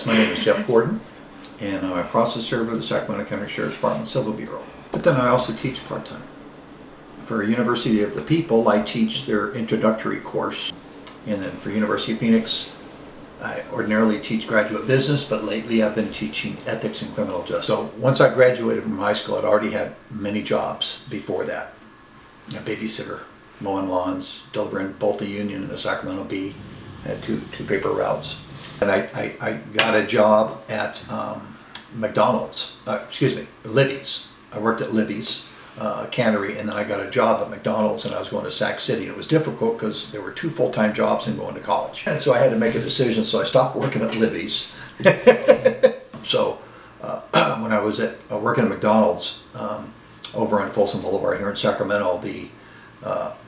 Yes, my name is Jeff Gordon, and I'm a process server of the Sacramento County Sheriff's Department Civil Bureau. But then I also teach part-time. For University of the People, I teach their introductory course. And then for University of Phoenix, I ordinarily teach graduate business, but lately I've been teaching ethics and criminal justice. So once I graduated from high school, I'd already had many jobs before that. A babysitter, mowing lawns, delivering both the Union and the Sacramento Bee. I had two paper routes. And I got a job at McDonald's, Libby's. I worked at Libby's cannery, and then I got a job at McDonald's, and I was going to Sac City. It was difficult because there were 2 full-time jobs and going to college. And so I had to make a decision, so I stopped working at Libby's. So when I was working at McDonald's over on Folsom Boulevard here in Sacramento, the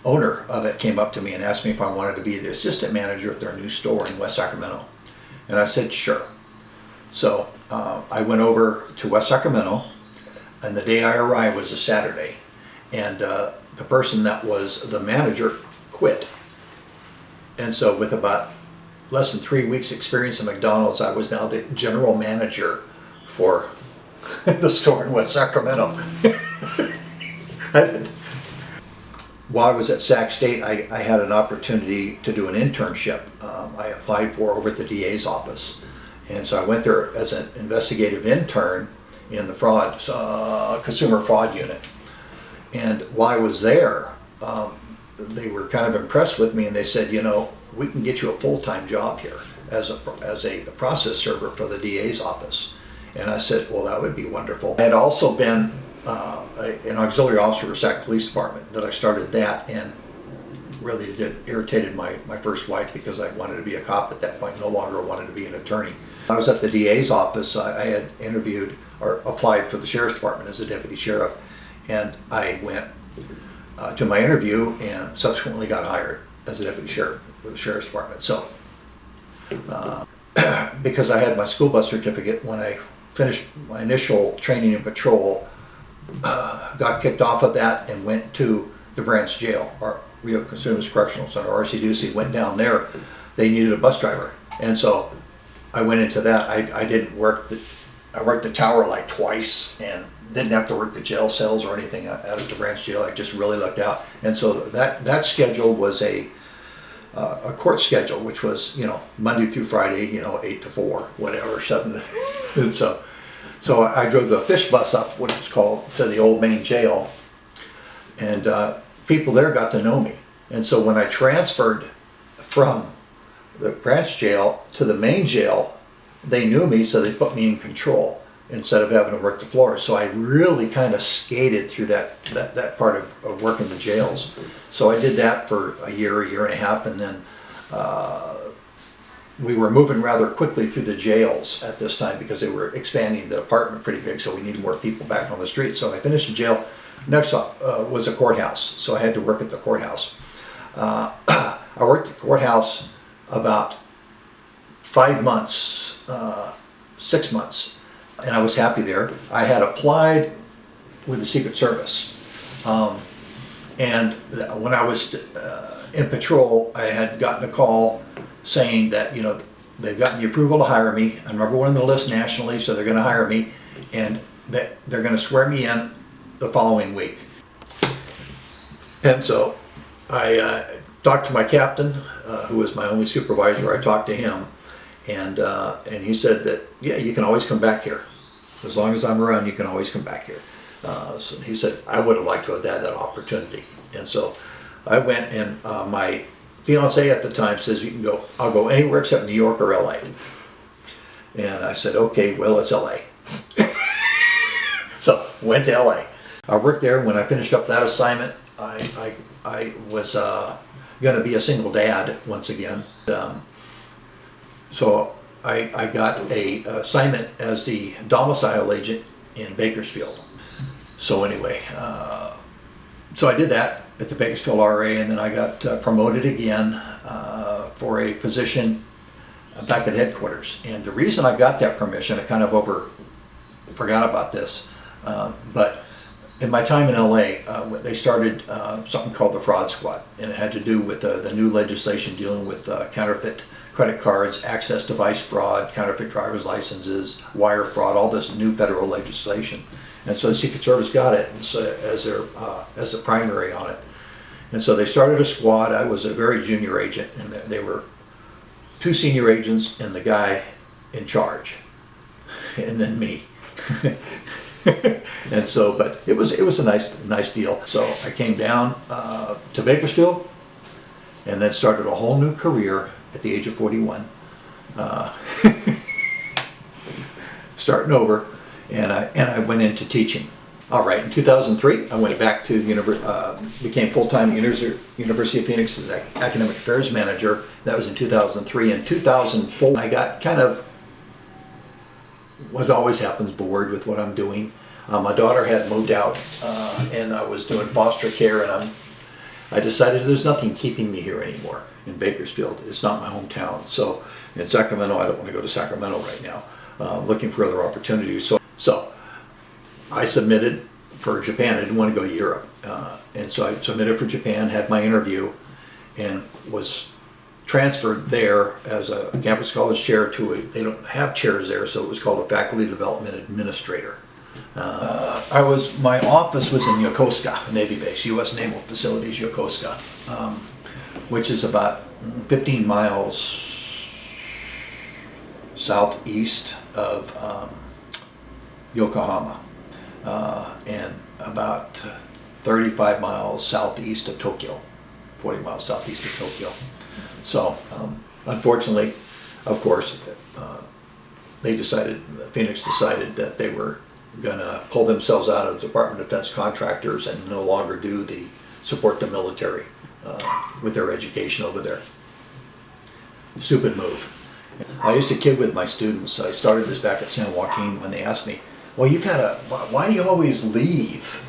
owner of it came up to me and asked me if I wanted to be the assistant manager at their new store in West Sacramento. And I said, sure. So I went over to West Sacramento, and the day I arrived was a Saturday. And the person that was the manager quit. And so with about less than 3 weeks experience at McDonald's, I was now the general manager for the store in West Sacramento. While I was at Sac State, I had an opportunity to do an internship. I applied for over at the DA's office. And so I went there as an investigative intern in the consumer fraud unit. And while I was there, they were kind of impressed with me, and they said, you know, we can get you a full-time job here as a process server for the DA's office. And I said, well, that would be wonderful. I had also been an auxiliary officer for Sac Police Department. That I started that, and really irritated my first wife because I wanted to be a cop at that point, no longer wanted to be an attorney. I was at the DA's office. I had interviewed or applied for the Sheriff's Department as a deputy sheriff, and I went to my interview and subsequently got hired as a deputy sheriff for the Sheriff's Department. So because I had my school bus certificate, when I finished my initial training in patrol, got kicked off of that and went to the branch jail, or Rio Consumers Correctional Center, RCDC. Went down there. They needed a bus driver, and so I went into that. I didn't work I worked the tower like twice and didn't have to work the jail cells or anything out at the branch jail. I just really lucked out. And so that schedule was a court schedule, which was, you know, Monday through Friday, you know, 8 to 4, whatever, 7 to, and so I drove the fish bus up, what it's called, to the old main jail, and people there got to know me. And so when I transferred from the branch jail to the main jail, they knew me, so they put me in control instead of having to work the floor. So I really kind of skated through that part of working the jails. So I did that for a year and a half, and then we were moving rather quickly through the jails at this time because they were expanding the department pretty big, so we needed more people back on the street. So I finished the jail. Next was a courthouse, so I had to work at the courthouse. I worked at the courthouse about 5 months, 6 months, and I was happy there. I had applied with the Secret Service, and when I was in patrol, I had gotten a call saying that, you know, they've gotten the approval to hire me. I'm number 1 on the list nationally, so they're going to hire me, and that they're going to swear me in the following week. And so I talked to my captain, who was my only supervisor. I talked to him, and he said that, yeah, you can always come back here. As long as I'm around, you can always come back here. So he said, I would have liked to have had that opportunity. And so I went, and my fiance at the time says, you can go, I'll go anywhere except New York or LA. And I said, okay, well, it's LA. So went to LA. I worked there. When I finished up that assignment, I was going to be a single dad once again. So I got a assignment as the domicile agent in Bakersfield. So anyway, so I did that at the Bakersfield RA, and then I got promoted again for a position back at headquarters. And the reason I got that permission, I kind of forgot about this, but In my time in LA, they started something called the Fraud Squad, and it had to do with the new legislation dealing with counterfeit credit cards, access device fraud, counterfeit driver's licenses, wire fraud, all this new federal legislation. And so the Secret Service got it as a primary on it. And so they started a squad. I was a very junior agent, and they were 2 senior agents and the guy in charge, and then me. And so, but it was a nice deal. So I came down to Bakersfield, and then started a whole new career at the age of 41, starting over, and I went into teaching. All right, in 2003, I went back to became full-time University of Phoenix's academic affairs manager. That was in 2003. In 2004, I got kind of, what always happens, bored with what I'm doing. My daughter had moved out, and I was doing foster care, and I decided there's nothing keeping me here anymore in Bakersfield. It's not my hometown. So in Sacramento, I don't want to go to Sacramento right now. Looking for other opportunities. So I submitted for Japan. I didn't want to go to Europe. And so I submitted for Japan, had my interview, and was transferred there as a campus college chair to they don't have chairs there, so it was called a faculty development administrator. My office was in Yokosuka Navy Base, U.S. Naval Facilities, Yokosuka, which is about 15 miles southeast of Yokohama, and about 35 miles southeast of Tokyo, 40 miles southeast of Tokyo. So, unfortunately, of course, Phoenix decided that they were going to pull themselves out of the Department of Defense contractors and no longer support the military with their education over there. Stupid move. I used to kid with my students. I started this back at San Joaquin when they asked me, well, why do you always leave?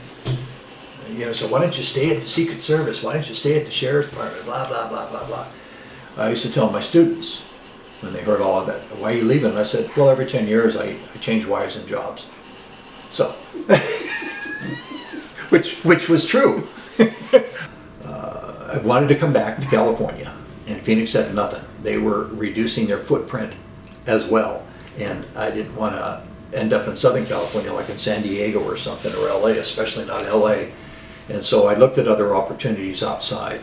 So why don't you stay at the Secret Service? Why don't you stay at the Sheriff's Department? Blah, blah, blah, blah, blah. I used to tell my students when they heard all of that, why are you leaving? And I said, well, every 10 years I change wives and jobs. So, which was true. I wanted to come back to California, and Phoenix said nothing. They were reducing their footprint as well, and I didn't want to end up in Southern California like in San Diego or something, or LA, especially not LA. And so I looked at other opportunities outside,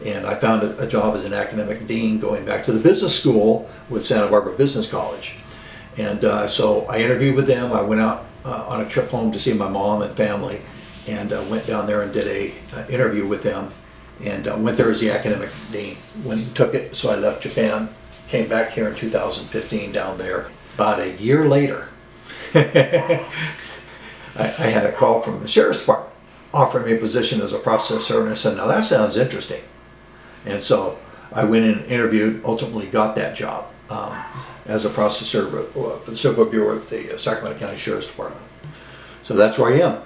and I found a job as an academic dean going back to the business school with Santa Barbara Business College. And so I interviewed with them. I went out on a trip home to see my mom and family, and went down there and did a interview with them, and went there as the academic dean. Took it, so I left Japan, came back here in 2015 down there. About a year later, I had a call from the Sheriff's Department offering me a position as a process server, and I said, now that sounds interesting. And so I went in and interviewed, ultimately got that job as a process server for the Civil Bureau at the Sacramento County Sheriff's Department. So that's where I am.